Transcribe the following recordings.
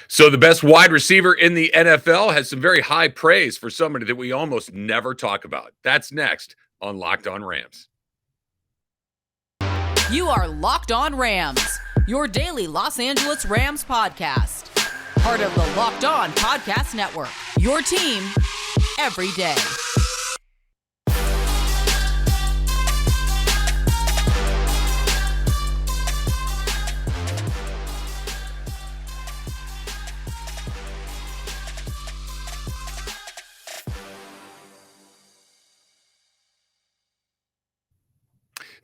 So the best wide receiver in the NFL has some very high praise for somebody that we almost never talk about. That's next on Locked On Rams. You are Locked On Rams, your daily Los Angeles Rams podcast. Part of the Locked On Podcast Network, your team every day.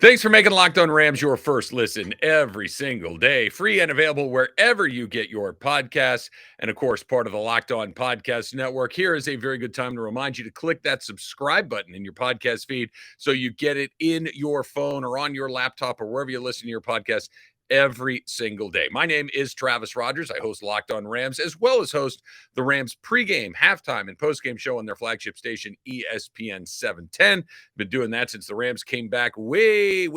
Thanks for making Locked On Rams your first listen every single day. Free and available wherever you get your podcasts. And of course, part of the Locked On Podcast Network. Here is a very good time to remind you to click that subscribe button in your podcast feed so you get it in your phone or on your laptop or wherever you listen to your podcast every single day. My name is Travis Rogers. I host Locked On Rams as well as host the Rams pregame, halftime, and postgame show on their flagship station, ESPN 710. Been doing that since the Rams came back way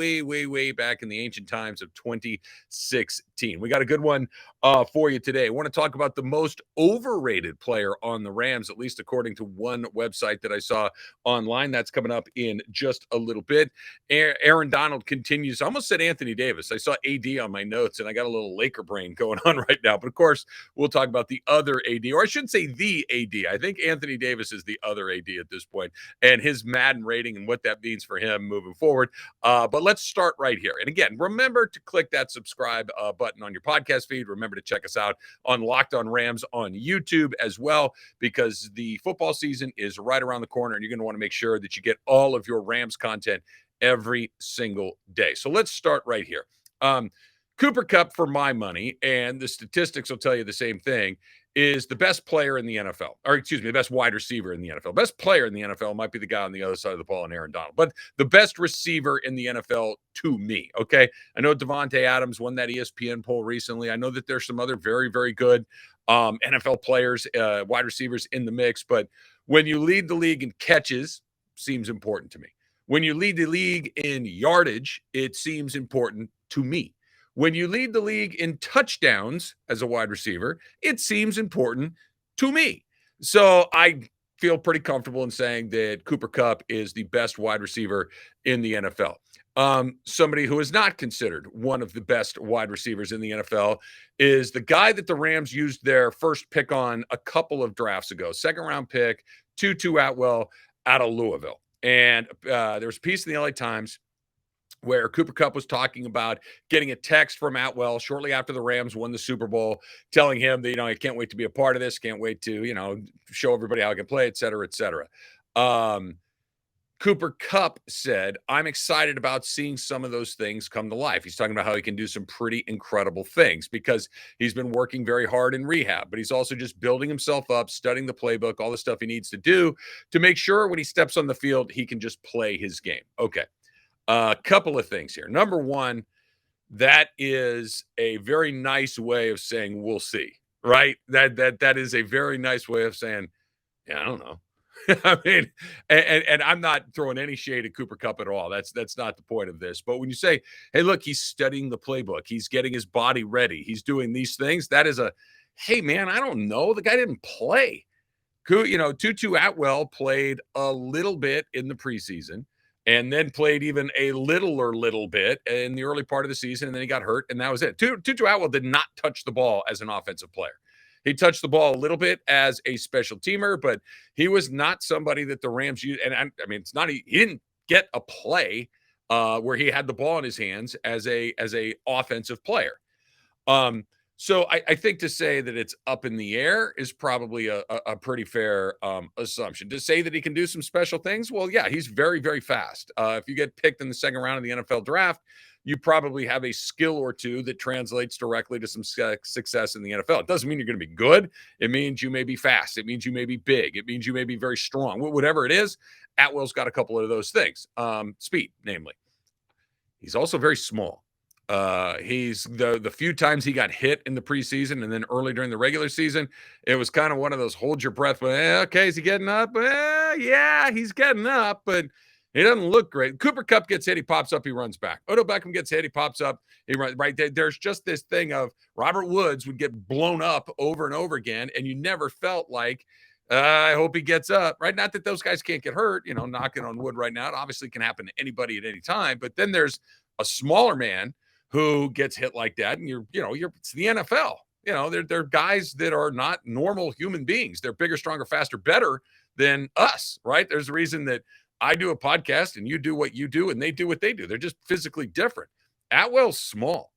back in the ancient times of 2016. We got a good one for you today. I want to talk about the most overrated player on the Rams, at least according to one website that I saw online. That's coming up in just a little bit. Aaron Donald continues. I almost said Anthony Davis. I saw AD on my notes, and I got a little Laker brain going on right now. But of course, we'll talk about the other AD, or I shouldn't say the AD. I think Anthony Davis is the other AD at this point, and his Madden rating and what that means for him moving forward. But let's start right here. And again, remember to click that subscribe button on your podcast feed. Remember to check us out on Locked On Rams on YouTube as well, because the football season is right around the corner, and you're going to want to make sure that you get all of your Rams content every single day. So let's start right here. Cooper Kupp, for my money, and the statistics will tell you the same thing, is the best player in the NFL, or excuse me, the best wide receiver in the NFL. Best player in the NFL might be the guy on the other side of the ball in Aaron Donald, but the best receiver in the NFL to me, okay? I know Devontae Adams won that ESPN poll recently. I know that there's some other very good NFL players, wide receivers in the mix, but when you lead the league in catches, seems important to me. When you lead the league in yardage, it seems important to me. When you lead the league in touchdowns as a wide receiver, it seems important to me. So I feel pretty comfortable in saying that Cooper Kupp is the best wide receiver in the NFL. Somebody who is not considered one of the best wide receivers in the NFL is the guy that the Rams used their first pick on a couple of drafts ago, second-round pick, Tutu Atwell out of Louisville. And there was a piece in the LA Times where Cooper Kupp was talking about getting a text from Atwell shortly after the Rams won the Super Bowl, telling him that, I can't wait to be a part of this, can't wait to, show everybody how I can play, et cetera, et cetera. Cooper Kupp said, I'm excited about seeing some of those things come to life. He's talking about how he can do some pretty incredible things because he's been working very hard in rehab, but he's also just building himself up, studying the playbook, all the stuff he needs to do to make sure when he steps on the field, he can just play his game. Okay. A couple of things here. Number one, that is a very nice way of saying we'll see, right? That is a very nice way of saying, yeah, I don't know. I mean, and I'm not throwing any shade at Cooper Kupp at all. That's not the point of this. But when you say, hey, look, he's studying the playbook, he's getting his body ready, he's doing these things, that is hey, man, I don't know. The guy didn't play. Tutu Atwell played a little bit in the preseason, and then played even a little bit in the early part of the season, and then he got hurt, and that was it. Tutu Atwell did not touch the ball as an offensive player. He touched the ball a little bit as a special teamer, but he was not somebody that the Rams used. And I mean, it's not he didn't get a play where he had the ball in his hands as a offensive player. So I think to say that it's up in the air is probably a pretty fair assumption. To say that he can do some special things, well, yeah, he's very fast. If you get picked in the second round of the NFL draft, you probably have a skill or two that translates directly to some success in the NFL. It doesn't mean you're going to be good. It means you may be fast. It means you may be big. It means you may be very strong. Whatever it is, Atwell's got a couple of those things. Speed, namely. He's also very small. He's the few times he got hit in the preseason and then early during the regular season, it was kind of one of those hold your breath. Okay, is he getting up? Yeah, he's getting up, but He doesn't look great. Cooper Kupp gets hit, he pops up, he runs back. Odell Beckham gets hit, he pops up, he runs right. There's just this thing of Robert Woods would get blown up over and over again, and you never felt like, I hope he gets up, right? Not that those guys can't get hurt, knocking on wood right now. It obviously can happen to anybody at any time, but then there's a smaller man who gets hit like that, and it's the NFL. They're guys that are not normal human beings. They're bigger, stronger, faster, better than us, right? There's a reason that I do a podcast and you do what you do and they do what they do. They're just physically different. Atwell's small.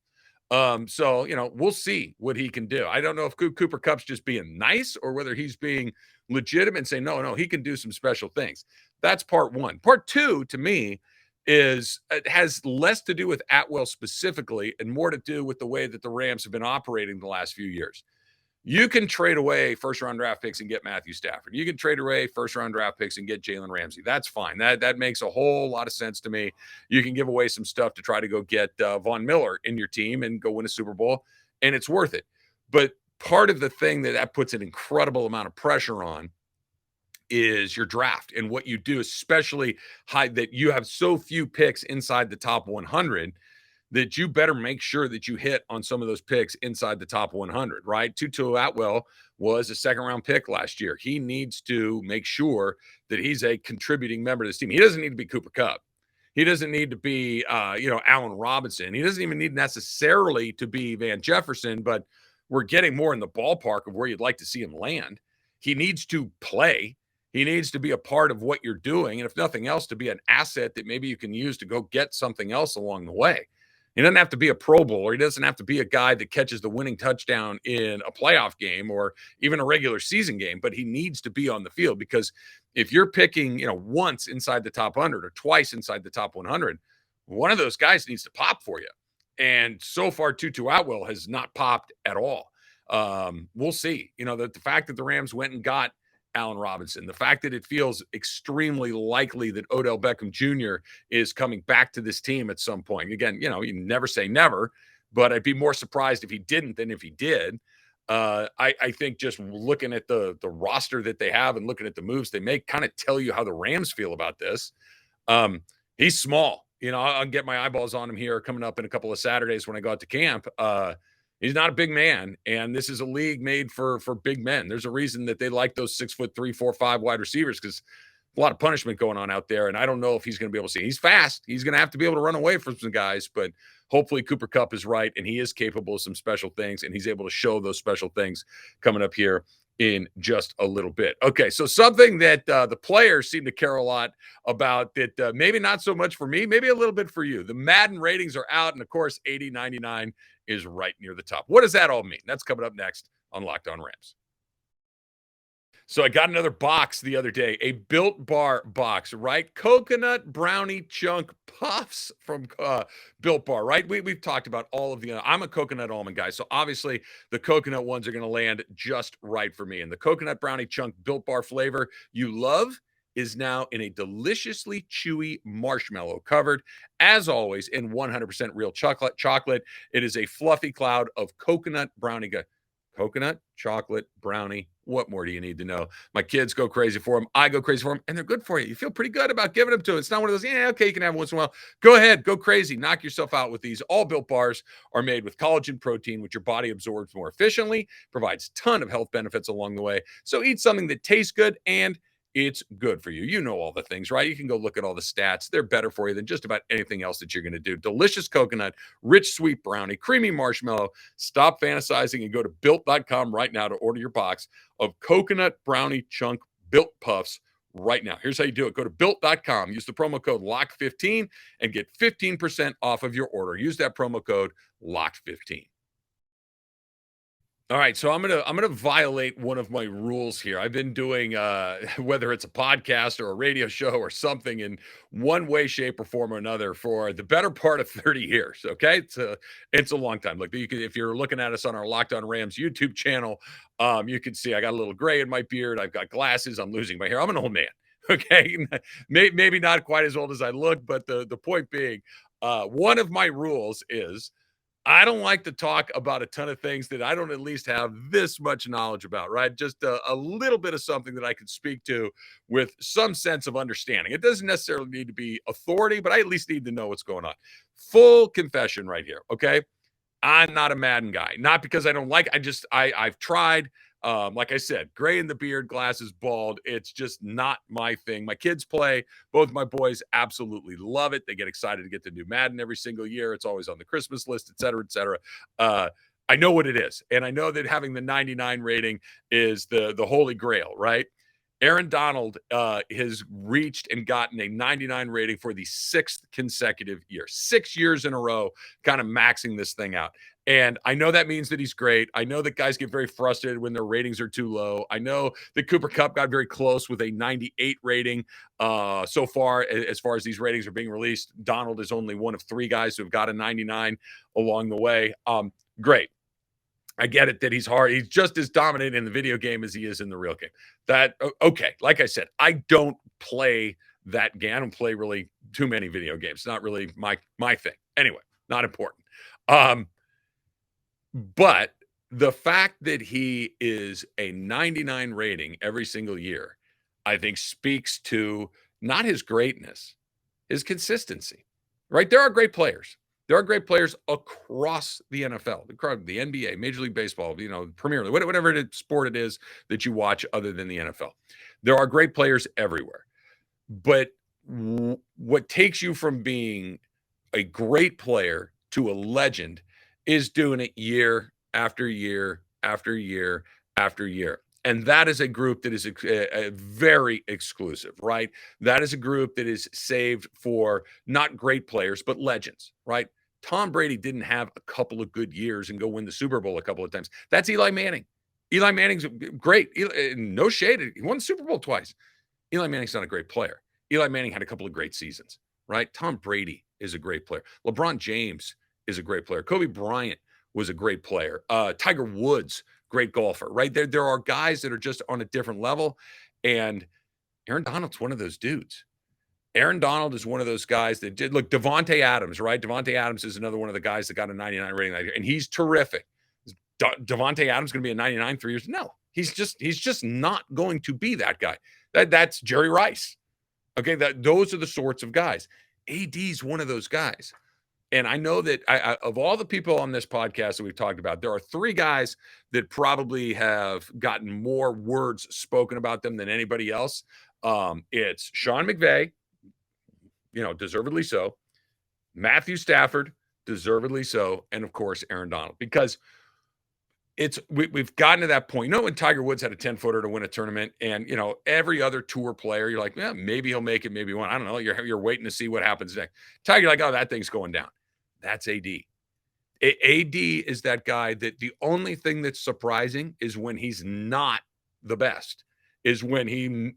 So, we'll see what he can do. I don't know if Cooper Kupp's just being nice or whether he's being legitimate and saying, no, he can do some special things. That's part one. Part two, to me, is it has less to do with Atwell specifically and more to do with the way that the Rams have been operating the last few years. You can trade away first-round draft picks and get Matthew Stafford. You can trade away first-round draft picks and get Jalen Ramsey. That's fine. That makes a whole lot of sense to me. You can give away some stuff to try to go get Von Miller in your team and go win a Super Bowl, and it's worth it. But part of the thing that puts an incredible amount of pressure on is your draft and what you do, especially that you have so few picks inside the top 100 that you better make sure that you hit on some of those picks inside the top 100, right? Tutu Atwell was a second-round pick last year. He needs to make sure that he's a contributing member of this team. He doesn't need to be Cooper Kupp. He doesn't need to be, Allen Robinson. He doesn't even need necessarily to be Van Jefferson, but we're getting more in the ballpark of where you'd like to see him land. He needs to play. He needs to be a part of what you're doing, and if nothing else, to be an asset that maybe you can use to go get something else along the way. He doesn't have to be a Pro Bowler. He doesn't have to be a guy that catches the winning touchdown in a playoff game or even a regular season game, but he needs to be on the field because if you're picking, once inside the top 100 or twice inside the top 100, one of those guys needs to pop for you. And so far, Tutu Atwell has not popped at all. We'll see. The fact that the Rams went and got Allen Robinson, the fact that it feels extremely likely that Odell Beckham Jr. is coming back to this team at some point. Again, you never say never, but I'd be more surprised if he didn't than if he did. I think just looking at the roster that they have and looking at the moves they make kind of tell you how the Rams feel about this. He's small. I'll get my eyeballs on him here coming up in a couple of Saturdays when I go out to camp. He's not a big man, and this is a league made for big men. There's a reason that they like those 6'3", 4'5" wide receivers because a lot of punishment going on out there, and I don't know if he's going to be able to see. He's fast. He's going to have to be able to run away from some guys, but hopefully Cooper Kupp is right, and he is capable of some special things, and he's able to show those special things coming up here in just a little bit. Okay, so something that the players seem to care a lot about that maybe not so much for me, maybe a little bit for you. The Madden ratings are out, and of course, 80-99 is right near the top. What does that all mean? That's coming up next on Locked On Rams. So I got another box the other day, a Built Bar box, right? Coconut brownie chunk puffs from Built Bar, right? We've talked about all of I'm a coconut almond guy, so obviously the coconut ones are going to land just right for me. And the coconut brownie chunk Built Bar flavor you love is now in a deliciously chewy marshmallow covered, as always, in 100% real chocolate. It is a fluffy cloud of coconut brownie. Coconut, chocolate, brownie. What more do you need to know? My kids go crazy for them. I go crazy for them, and they're good for you. You feel pretty good about giving them to it. It's not one of those, okay, you can have them once in a while. Go ahead, go crazy. Knock yourself out with these. All Built Bars are made with collagen protein, which your body absorbs more efficiently, provides a ton of health benefits along the way. So eat something that tastes good and it's good for you. You know all the things, right? You can go look at all the stats. They're better for you than just about anything else that you're going to do. Delicious coconut, rich sweet brownie, creamy marshmallow. Stop fantasizing and go to Built.com right now to order your box of coconut brownie chunk Built Puffs right now. Here's how you do it. Go to Built.com. Use the promo code LOCK15 and get 15% off of your order. Use that promo code LOCK15. All right, so I'm gonna violate one of my rules here. I've been doing whether it's a podcast or a radio show or something in one way, shape, or form or another for the better part of 30 years. Okay, it's a long time. Look, if you're looking at us on our Locked On Rams YouTube channel, you can see I got a little gray in my beard. I've got glasses. I'm losing my hair. I'm an old man. Okay, maybe not quite as old as I look, but the point being, one of my rules is I don't like to talk about a ton of things that I don't at least have this much knowledge about, right? Just a little bit of something that I could speak to with some sense of understanding. It doesn't necessarily need to be authority, but I at least need to know what's going on. Full confession right here, okay? I'm not a Madden guy. Not because I don't like I've tried. Like I said, gray in the beard, glasses bald. It's just not my thing. My kids play. Both my boys absolutely love it. They get excited to get the new Madden every single year. It's always on the Christmas list, et cetera, et cetera. I know what it is. And I know that having the 99 rating is the holy grail, right? Aaron Donald has reached and gotten a 99 rating for the 6th consecutive year, 6 years in a row, kind of maxing this thing out. And I know that means that he's great. I know that guys get very frustrated when their ratings are too low. I know that Cooper Kupp got very close with a 98 rating so far. As far as these ratings are being released, Donald is only one of 3 guys who have got a 99 along the way. Great. I get it that he's hard. He's just as dominant in the video game as he is in the real game. Okay. Like I said, I don't play that game. I don't play really too many video games. Not really my thing. Anyway, not important. But the fact that he is a 99 rating every single year, I think speaks to not his greatness, his consistency. Right? There are great players. There are great players across the NFL, the NBA, Major League Baseball, Premier League, whatever sport it is that you watch other than the NFL. There are great players everywhere. But what takes you from being a great player to a legend is doing it year after year after year after year. And that is a group that is a very exclusive, right? That is a group that is saved for not great players, but legends, right? Tom Brady didn't have a couple of good years and go win the Super Bowl a couple of times. That's Eli Manning. Eli Manning's great. No shade. He won the Super Bowl twice. Eli Manning's not a great player. Eli Manning had a couple of great seasons, right? Tom Brady is a great player. LeBron James is a great player. Kobe Bryant was a great player. Tiger Woods, great golfer, right? There are guys that are just on a different level. And Aaron Donald's one of those dudes. Aaron Donald is one of those guys that did look. Devontae Adams, right? Devontae Adams is another one of the guys that got a 99 rating that year, and he's terrific. Is Devontae Adams going to be a 99 3 years? No, he's just not going to be that guy. That's Jerry Rice. Okay, those are the sorts of guys. AD's one of those guys. And I know that of all the people on this podcast that we've talked about, there are 3 guys that probably have gotten more words spoken about them than anybody else. It's Sean McVay, deservedly so. Matthew Stafford, deservedly so. And of course, Aaron Donald, because we've gotten to that point. When Tiger Woods had a 10-footer to win a tournament, and every other tour player, you're like, yeah, maybe he'll make it, maybe he won't. I don't know. You're waiting to see what happens next. Tiger, like, oh, that thing's going down. That's AD. AD is that guy that the only thing that's surprising is when he's not the best, is when he,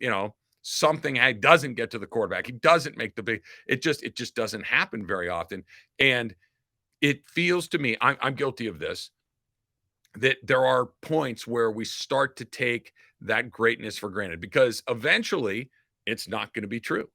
something doesn't get to the quarterback. He doesn't make the big. It just doesn't happen very often. And it feels to me, I'm guilty of this, that there are points where we start to take that greatness for granted, because eventually it's not going to be true.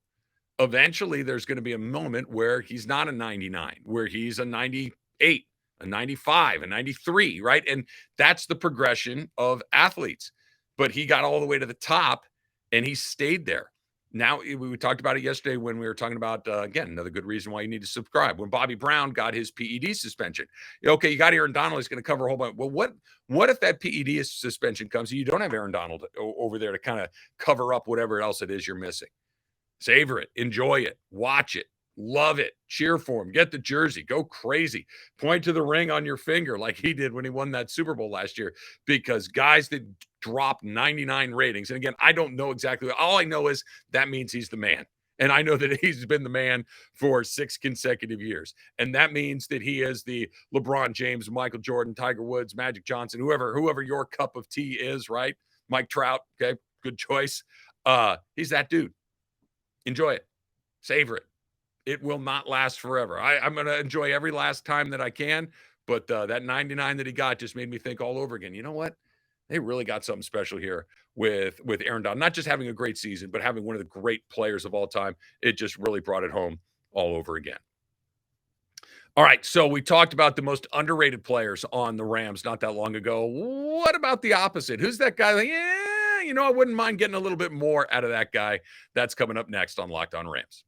Eventually there's going to be a moment where he's not a 99, where he's a 98, a 95, a 93, right? And that's the progression of athletes. But he got all the way to the top and he stayed there. Now, we talked about it yesterday when we were talking about, again, another good reason why you need to subscribe. When Bobby Brown got his PED suspension, okay, you got Aaron Donald, he's going to cover a whole bunch. Well, what if that PED suspension comes and you don't have Aaron Donald over there to kind of cover up whatever else it is you're missing? Savor it, enjoy it, watch it, love it, cheer for him, get the jersey, go crazy, point to the ring on your finger like he did when he won that Super Bowl last year, because guys that drop 99 ratings, and again, I don't know exactly. All I know is that means he's the man. And I know that he's been the man for 6 consecutive years. And that means that he is the LeBron James, Michael Jordan, Tiger Woods, Magic Johnson, whoever your cup of tea is, right? Mike Trout, okay, good choice. He's that dude. Enjoy it. Savor it. It will not last forever. I'm going to enjoy every last time that I can, but that 99 that he got just made me think all over again. You know what? They really got something special here with Aaron Donald. Not just having a great season, but having one of the great players of all time. It just really brought it home all over again. All right, so we talked about the most underrated players on the Rams not that long ago. What about the opposite? Who's that guy? Like, yeah, I wouldn't mind getting a little bit more out of that guy. That's coming up next on Locked On Rams.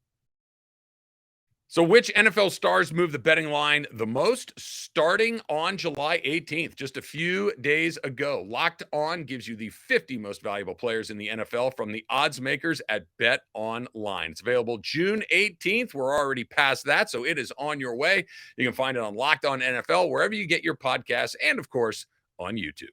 So, which NFL stars move the betting line the most? Starting on July 18th, just a few days ago, Locked On gives you the 50 most valuable players in the NFL from the odds makers at BetOnline. It's available June 18th. We're already past that, so it is on your way. You can find it on Locked On NFL, wherever you get your podcasts, and of course, on YouTube.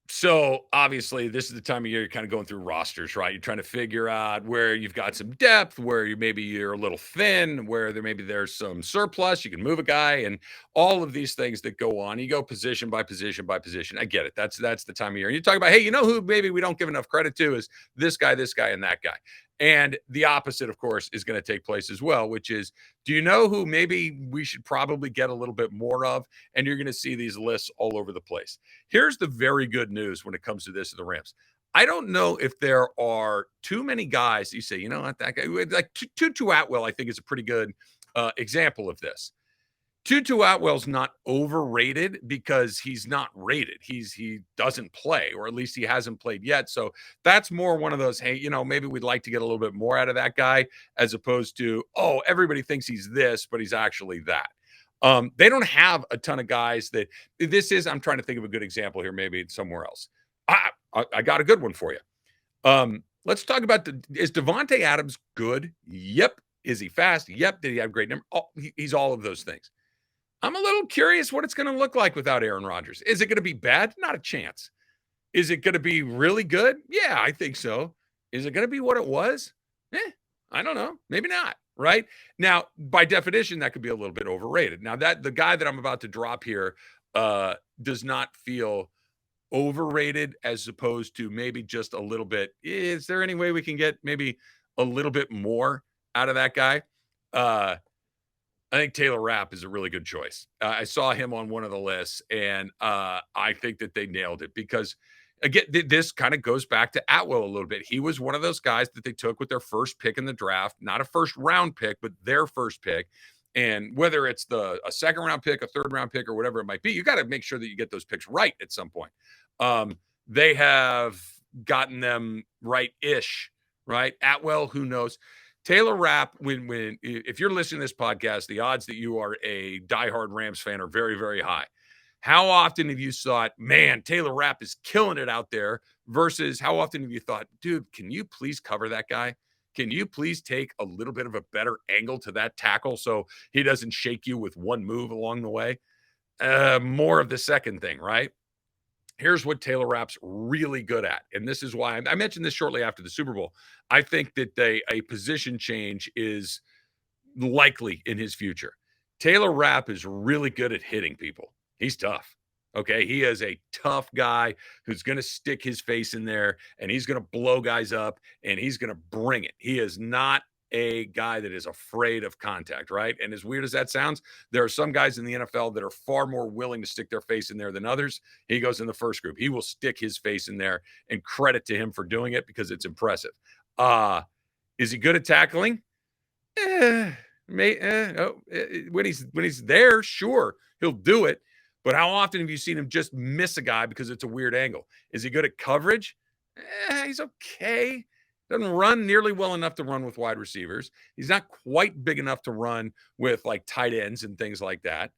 So obviously, this is the time of year you're kind of going through rosters, right? You're trying to figure out where you've got some depth, where you're a little thin, where there's some surplus. You can move a guy, and all of these things that go on. You go position by position by position. I get it. That's the time of year. And you talk about, hey, you know who maybe we don't give enough credit to is this guy, and that guy. And the opposite, of course, is going to take place as well, which is, do you know who maybe we should probably get a little bit more of? And you're going to see these lists all over the place. Here's the very good news when it comes to this of the Rams. I don't know if there are too many guys you say, you know what, that guy, like Tutu Atwell, I think is a pretty good example of this. Tutu Atwell's not overrated because he's not rated. He doesn't play, or at least he hasn't played yet. So that's more one of those, hey, maybe we'd like to get a little bit more out of that guy, as opposed to, oh, everybody thinks he's this, but he's actually that. They don't have a ton of guys that I'm trying to think of a good example here. Maybe it's somewhere else. I got a good one for you. Let's talk about is Devontae Adams good? Yep. Is he fast? Yep. Did he have great number? Oh, he's all of those things. I'm a little curious what it's going to look like without Aaron Rodgers. Is it going to be bad? Not a chance. Is it going to be really good? Yeah, I think so. Is it going to be what it was? I don't know. Maybe not. Right? Now, by definition, that could be a little bit overrated. Now, that the guy that I'm about to drop here does not feel overrated, as opposed to maybe just a little bit. Is there any way we can get maybe a little bit more out of that guy? I think Taylor Rapp is a really good choice. I saw him on one of the lists, and I think that they nailed it because, again, this kind of goes back to Atwell a little bit. He was one of those guys that they took with their first pick in the draft, not a first round pick, but their first pick. And whether it's a second round pick, a third round pick, or whatever it might be, you got to make sure that you get those picks right at some point. They have gotten them right-ish, right? Atwell, who knows? Taylor Rapp, if you're listening to this podcast, the odds that you are a diehard Rams fan are very, very high. How often have you thought, man, Taylor Rapp is killing it out there, versus how often have you thought, dude, can you please cover that guy? Can you please take a little bit of a better angle to that tackle so he doesn't shake you with one move along the way? More of the second thing, right? Here's what Taylor Rapp's really good at. And this is why I mentioned this shortly after the Super Bowl. I think that a position change is likely in his future. Taylor Rapp is really good at hitting people. He's tough. Okay. He is a tough guy who's going to stick his face in there, and he's going to blow guys up, and he's going to bring it. He is not a guy that is afraid of contact, right? And as weird as that sounds, there are some guys in the NFL that are far more willing to stick their face in there than others. He goes in the first group. He will stick his face in there, and credit to him for doing it because it's impressive. Is he good at tackling? When he's there, sure, he'll do it. But how often have you seen him just miss a guy because it's a weird angle? Is he good at coverage? He's okay. Doesn't run nearly well enough to run with wide receivers. He's not quite big enough to run with like tight ends and things like that.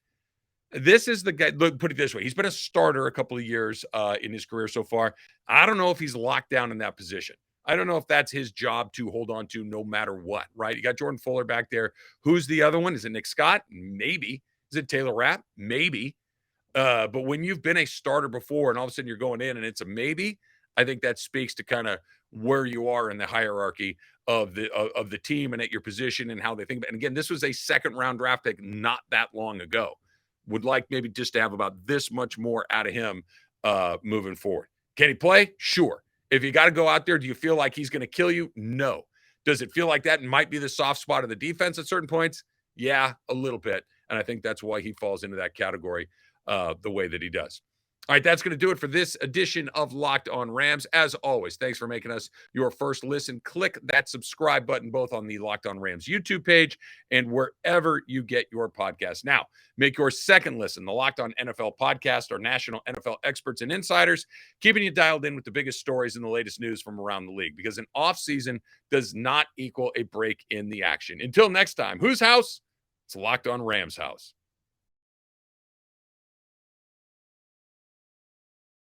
This is the guy. Look, put it this way: he's been a starter a couple of years in his career so far. I don't know if he's locked down in that position. I don't know if that's his job to hold on to no matter what. Right? You got Jordan Fuller back there. Who's the other one? Is it Nick Scott? Maybe. Is it Taylor Rapp? Maybe. But when you've been a starter before and all of a sudden you're going in and it's a maybe, I think that speaks to kind of where you are in the hierarchy of the team and at your position and how they think about it. And again, this was a second round draft pick not that long ago. Would like maybe just to have about this much more out of him moving forward. Can he play? Sure. If you got to go out there, do you feel like he's going to kill you? No. Does it feel like that might be the soft spot of the defense at certain points? Yeah, a little bit. And I think that's why he falls into that category the way that he does. All right, that's going to do it for this edition of Locked On Rams. As always, thanks for making us your first listen. Click that subscribe button both on the Locked On Rams YouTube page and wherever you get your podcast. Now, make your second listen, the Locked On NFL podcast, our national NFL experts and insiders, keeping you dialed in with the biggest stories and the latest news from around the league, because an offseason does not equal a break in the action. Until next time, whose house? It's Locked On Rams house.